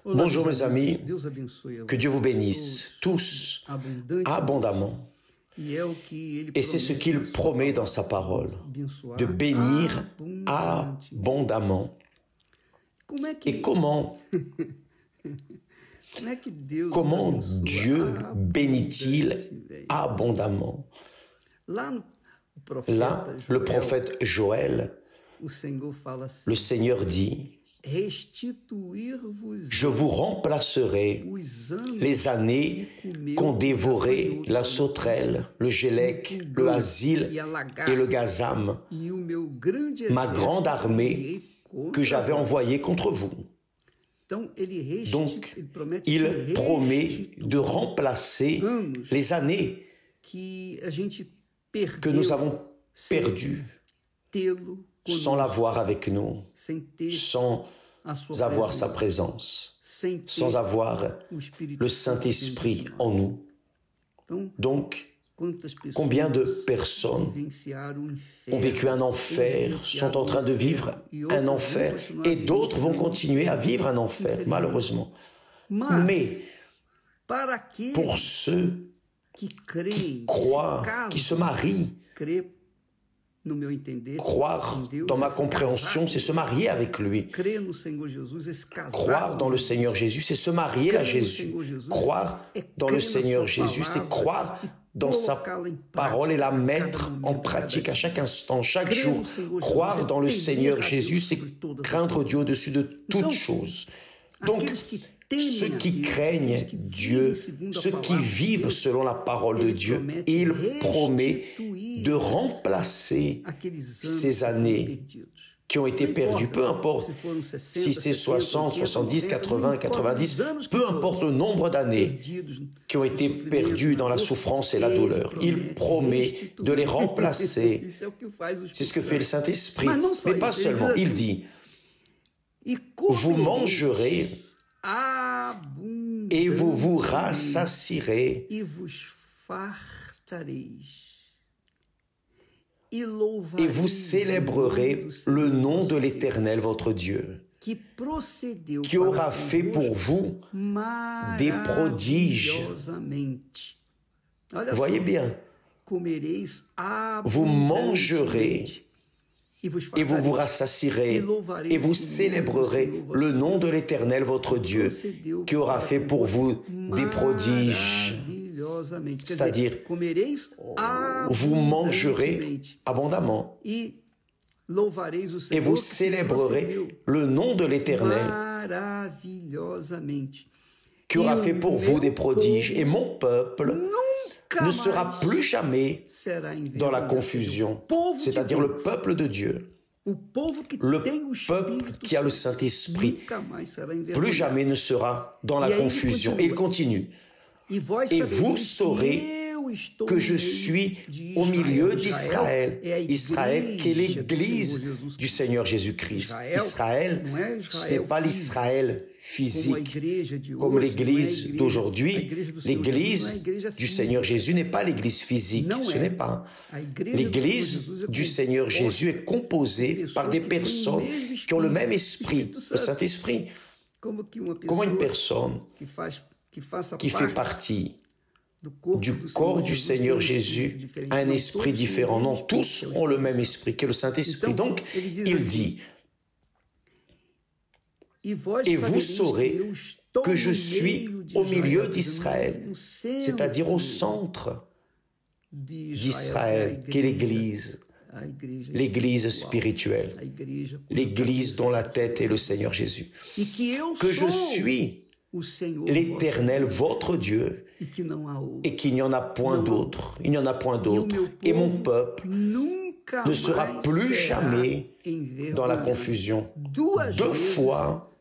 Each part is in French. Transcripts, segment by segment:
Bonjour mes amis, que Dieu vous bénisse tous abondamment. Et c'est ce qu'il promet dans sa parole, de bénir abondamment. Et comment Dieu bénit-il abondamment? Là, le prophète Joël, le Seigneur dit: je vous remplacerai les années qu'ont dévoré la sauterelle, le gélec, le asile et le gazam, ma grande armée que j'avais envoyée contre vous. Donc, il promet de remplacer les années que nous avons perdues sans l'avoir avec nous, sans avoir sa présence, sans avoir le Saint-Esprit en nous. Donc, combien de personnes ont vécu un enfer, sont en train de vivre un enfer, et d'autres vont continuer à vivre un enfer, malheureusement. Mais, pour ceux qui croient, qui se marient, croire dans ma compréhension, c'est se marier avec lui. Croire dans le Seigneur Jésus, c'est se marier à Jésus. Croire dans le Seigneur Jésus, c'est croire dans sa parole et la mettre en pratique à chaque instant, chaque jour. Croire dans le Seigneur Jésus, c'est craindre Dieu au-dessus de toutes choses. Donc, ceux qui craignent Dieu, ceux qui vivent selon la parole de Dieu, il promet de remplacer ces années qui ont été perdues, peu importe si c'est 60, 70, 80, 90, peu importe le nombre d'années qui ont été perdues dans la souffrance et la douleur. Il promet de les remplacer. C'est ce que fait le Saint-Esprit. Mais pas seulement, il dit: vous mangerez et vous vous rassasierez et vous célébrerez le nom de l'Éternel votre Dieu, qui aura fait pour vous des prodiges. Voyez bien, vous mangerez et vous vous rassasierez et vous célébrerez le nom de l'Éternel votre Dieu, qui aura fait pour vous des prodiges. C'est-à-dire, vous mangerez abondamment et vous célébrerez le nom de l'Éternel, qui aura fait pour vous des prodiges. Et mon peuple ne sera plus jamais dans la confusion, c'est-à-dire le peuple de Dieu, le peuple qui a le Saint-Esprit, plus jamais ne sera dans la confusion. Et il continue: et vous saurez que je suis au milieu d'Israël. Israël, qui est l'Église du Seigneur Jésus-Christ. Israël, ce n'est pas l'Israël physique, comme l'Église d'aujourd'hui. L'Église du Seigneur Jésus n'est pas l'Église physique, ce n'est pas. L'Église du Seigneur Jésus est composée par des personnes qui ont le même esprit, le Saint-Esprit. Comment une personne qui fait partie du corps du Seigneur Jésus a un esprit différent? Non, tous ont le même esprit, qui est le Saint-Esprit. Donc, il dit: et vous saurez que je suis au milieu d'Israël, c'est-à-dire au centre d'Israël, qui est l'Église, l'Église spirituelle, l'Église dont la tête est le Seigneur Jésus. Que je suis l'Éternel, votre Dieu, et qu'il n'y en a point d'autre. Il n'y en a point d'autre. Et mon peuple ne sera plus jamais dans la confusion. Deux fois,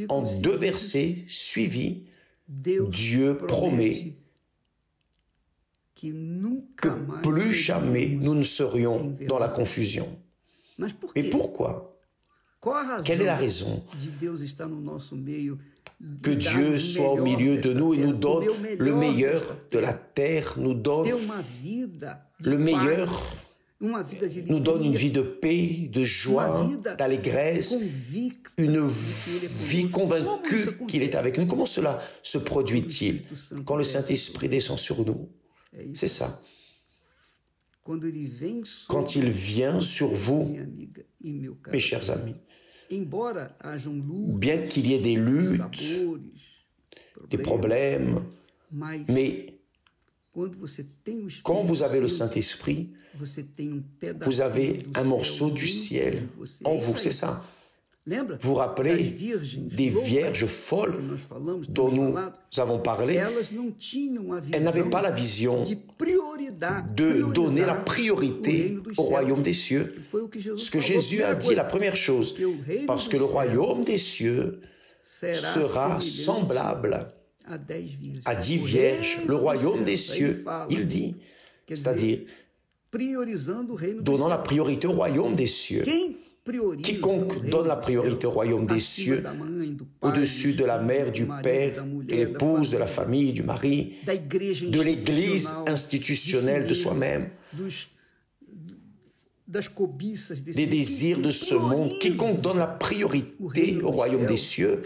en deux versets suivis, Dieu promet que plus jamais nous ne serions dans la confusion. Mais pourquoi? Quelle est la raison que Dieu soit au milieu de nous et nous donne le meilleur de la terre, nous donne le meilleur nous donne une vie de paix, de joie, d'allégresse, une vie convaincue qu'il est avec nous. Comment cela se produit-il quand le Saint-Esprit descend sur nous? C'est ça. Quand il vient sur vous, mes chers amis, bien qu'il y ait des luttes, des problèmes, mais quand vous avez le Saint-Esprit, vous avez un morceau du ciel en vous, c'est ça. Vous vous rappelez des vierges folles dont nous avons parlé? Elles n'avaient pas la vision de donner la priorité au royaume des cieux. Ce que Jésus a dit, la première chose, parce que le royaume des cieux sera semblable à 10 vierges. Le royaume des cieux, il dit, c'est-à-dire donnant la priorité au royaume des cieux. Quiconque donne la priorité au royaume des cieux, au-dessus de la mère, du père, de l'épouse, de la famille, du mari, de l'église institutionnelle de soi-même, des désirs de ce monde, quiconque donne la priorité au royaume des cieux,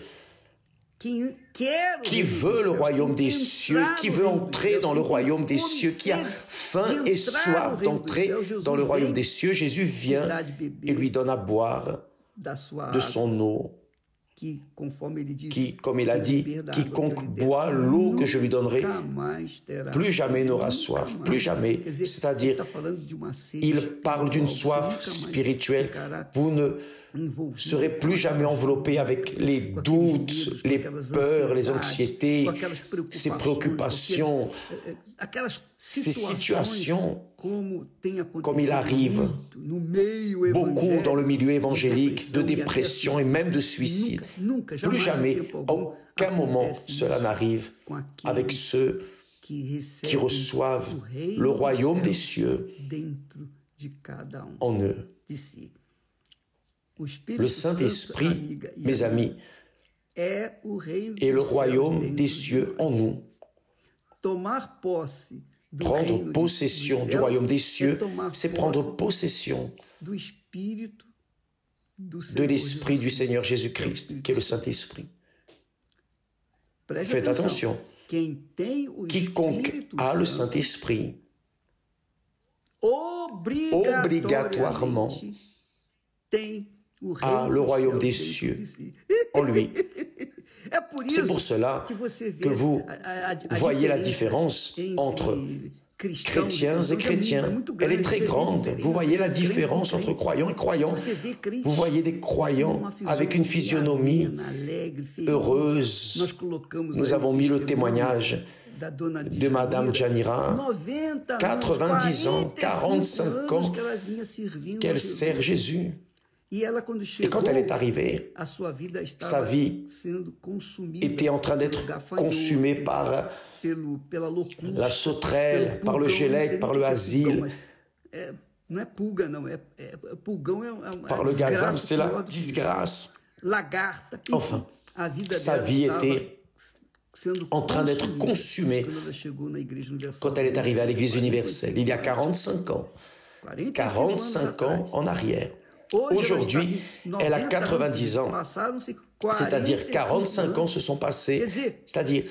qui veut le royaume des cieux, qui veut entrer dans le royaume des cieux, qui a faim et soif d'entrer dans le royaume des cieux, Jésus vient et lui donne à boire de son eau, qui, comme il a dit, quiconque boit l'eau que je lui donnerai, plus jamais n'aura soif, plus jamais. C'est-à-dire, il parle d'une soif spirituelle. Vous ne serez plus jamais enveloppé avec les doutes, les peurs, les anxiétés, ces préoccupations, ces situations, comme il arrive beaucoup dans le milieu évangélique, de dépression et même de suicide. Plus jamais, à aucun moment, cela n'arrive avec ceux qui reçoivent le royaume des cieux en eux. Le Saint-Esprit, mes amis, est le royaume des cieux en nous. Prendre possession du royaume des cieux, c'est prendre possession de l'Esprit du Seigneur Jésus-Christ, qui est le Saint-Esprit. Faites attention, quiconque a le Saint-Esprit, obligatoirement, a le royaume des cieux en lui. C'est pour cela que vous voyez la différence entre chrétiens et chrétiens. Elle est très grande. Vous voyez la différence entre croyants et croyants. Vous voyez des croyants avec une physionomie heureuse. Nous avons mis le témoignage de Madame Janira, 90 ans, 45 ans qu'elle sert Jésus. Et quand elle est arrivée, sa vie était en train d'être consumée par la sauterelle, par le gélec, par le asile, par le gazam, c'est la disgrâce. Enfin, sa vie était en train d'être consumée quand elle est arrivée à l'Église universelle, il y a 45 ans. 45 ans en arrière. Aujourd'hui, elle a 90 ans, c'est-à-dire 45 ans se sont passés, c'est-à-dire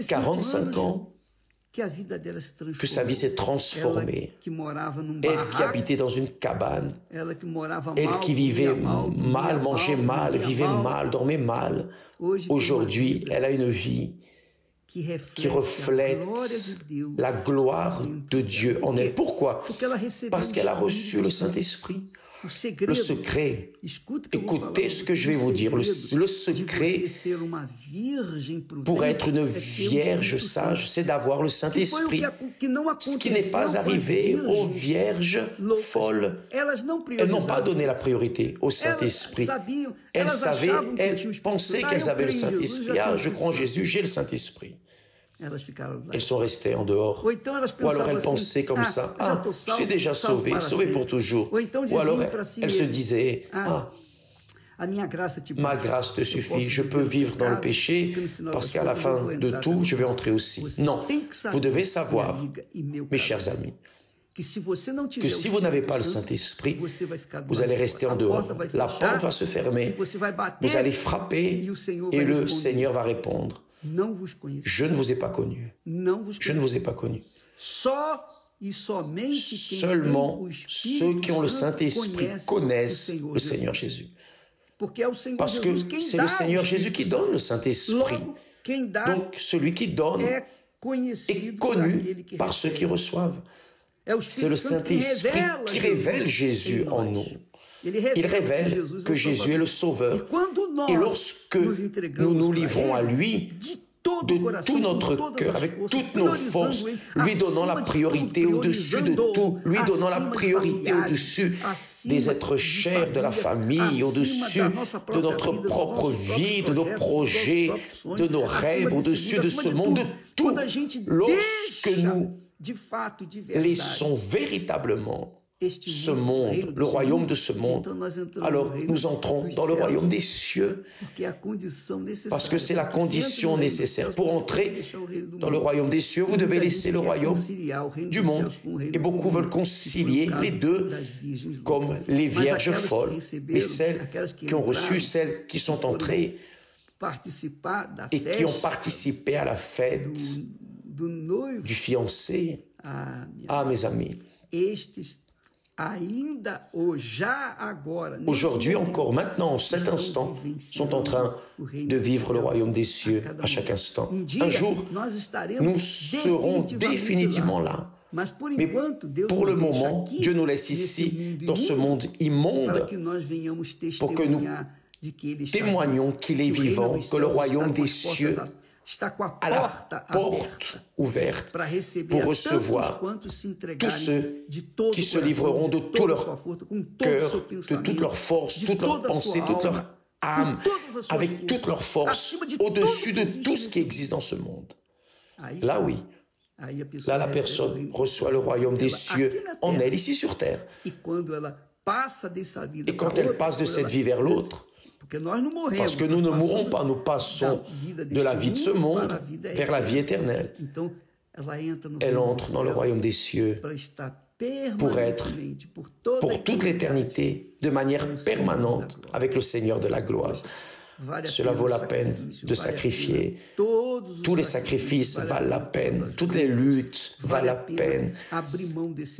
45 ans que sa vie s'est transformée. Elle qui habitait dans une cabane, elle qui vivait mal, mangeait mal, vivait mal, dormait mal. Aujourd'hui, elle a une vie qui reflète la gloire de Dieu en elle. Pourquoi? Parce qu'elle a reçu le Saint-Esprit. Le secret, écoutez ce que je vais vous dire, le secret pour être une vierge sage, c'est d'avoir le Saint-Esprit. Ce qui n'est pas arrivé aux vierges folles. Elles n'ont pas donné la priorité au Saint-Esprit. Elles savaient, elles pensaient qu'elles avaient le Saint-Esprit. Ah, je crois en Jésus, j'ai le Saint-Esprit. Elles sont restées en dehors. Ou alors elles pensaient comme ça, ah, je suis déjà sauvé, sauvé pour toujours. Ou alors elles se disaient, ah, ma grâce te suffit, je peux vivre dans le péché parce qu'à la fin de tout, je vais entrer aussi. Non, vous devez savoir, mes chers amis, que si vous n'avez pas le Saint-Esprit, vous allez rester en dehors. La porte va se fermer, vous allez frapper et le Seigneur va répondre. Je ne vous ai pas connu. Je ne vous ai pas connu. Seulement ceux qui ont le Saint-Esprit connaissent le Seigneur Jésus. Parce que c'est le Seigneur Jésus qui donne le Saint-Esprit. Donc celui qui donne est connu par ceux qui reçoivent. C'est le Saint-Esprit qui révèle Jésus en nous. Il révèle que Jésus est le Sauveur. Et lorsque nous nous livrons à lui, de tout notre cœur, avec toutes nos forces, lui donnant la priorité au-dessus de tout, lui donnant la priorité au-dessus des êtres chers, de la famille, au-dessus de notre propre vie, de nos projets, de nos rêves, au-dessus de ce monde, de tout. Lorsque nous laissons véritablement ce monde, le royaume de ce monde, alors nous entrons dans le royaume des cieux, parce que c'est la condition nécessaire. Pour entrer dans le royaume des cieux, vous devez laisser le royaume du monde. Et beaucoup veulent concilier les deux, comme les vierges folles, mais celles qui ont reçu, celles qui sont entrées et qui ont participé à la fête du fiancé. Ah, mes amis, aujourd'hui encore, maintenant, en cet instant, sont en train de vivre le royaume des cieux à chaque instant. Un jour, nous serons définitivement là. Mais pour le moment, Dieu nous laisse ici, dans ce monde immonde, pour que nous témoignions qu'il est vivant, que le royaume des cieux à la porte ouverte pour recevoir tous ceux qui se livreront de tout leur cœur, de toute leur force, toute leur pensée, toute leur âme, avec toute leur force, au-dessus de tout ce qui existe dans ce monde. Là, oui. Là, la personne reçoit le royaume des cieux en elle, ici sur terre. Et quand elle passe de cette vie vers l'autre, parce que nous ne mourrons pas, nous passons de la vie de ce monde vers la vie éternelle. Elle entre dans le royaume des cieux pour être, pour toute l'éternité, de manière permanente avec le Seigneur de la gloire. Cela vaut la peine de sacrifier. Tous les sacrifices valent la peine. Toutes les luttes valent la peine.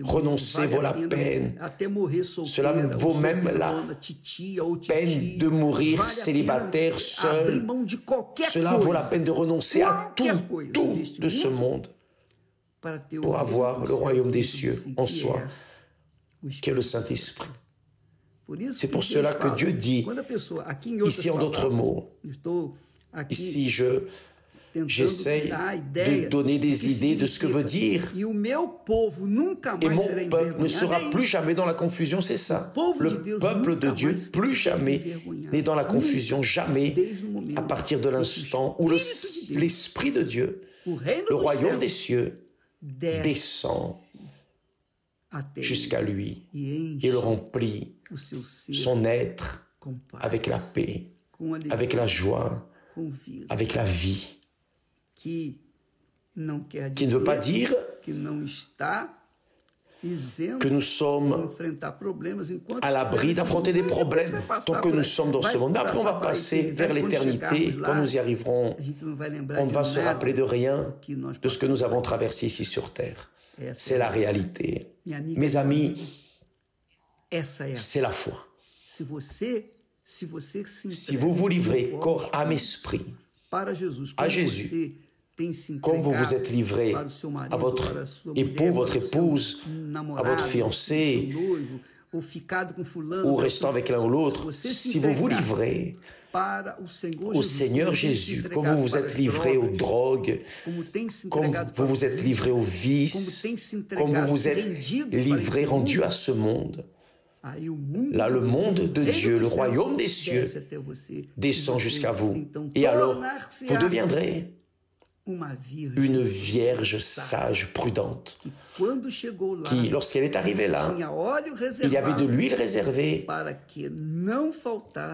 Renoncer vaut la peine. Cela vaut même la peine de mourir célibataire, seul. Cela vaut la peine de renoncer à tout de ce monde pour avoir le royaume des cieux en soi, qui est le Saint-Esprit. C'est pour cela que Dieu dit, ici en d'autres mots, ici j'essaie de donner des idées de ce que veut dire. Et mon peuple ne sera plus jamais dans la confusion, c'est ça. Le peuple de Dieu, plus jamais, n'est dans la confusion, jamais, à partir de l'instant où l'Esprit de Dieu, le royaume des cieux, descend jusqu'à lui et le remplit, son être, avec la paix, avec la joie, avec la vie, qui ne veut pas dire que nous sommes à l'abri d'affronter des problèmes tant que nous sommes dans ce monde. Mais après, on va passer vers l'éternité. Quand nous y arriverons, on ne va se rappeler de rien de ce que nous avons traversé ici sur terre. C'est la réalité. Mes amis, c'est la foi. Si vous vous livrez corps, âme, esprit à Jésus, comme vous vous êtes livré à votre époux, votre épouse, à votre fiancé, ou restant avec l'un ou l'autre, si vous vous livrez au Seigneur Jésus, comme vous vous êtes livré aux drogues, comme vous vous êtes livré aux vices, comme vous vous êtes livré, rendu à ce monde, là, le monde de Dieu, le royaume des cieux, descend jusqu'à vous. Et alors, vous deviendrez une vierge sage, prudente, qui, lorsqu'elle est arrivée là, il y avait de l'huile réservée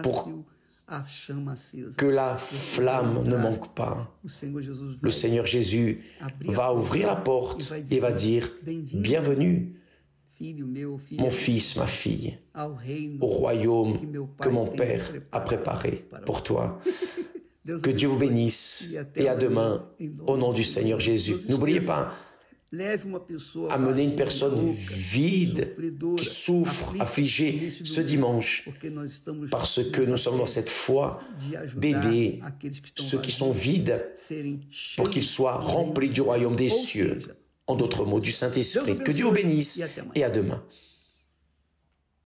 pour que la flamme ne manque pas. Le Seigneur Jésus va ouvrir la porte et va dire « Bienvenue ». mon fils, ma fille, au royaume que mon Père a préparé pour toi. Que Dieu vous bénisse et à demain au nom du Seigneur Jésus. N'oubliez pas, amener une personne vide, qui souffre, affligée ce dimanche, parce que nous sommes dans cette foi d'aider ceux qui sont vides pour qu'ils soient remplis du royaume des cieux. En d'autres mots, du Saint-Esprit. Que Dieu vous bénisse et à demain.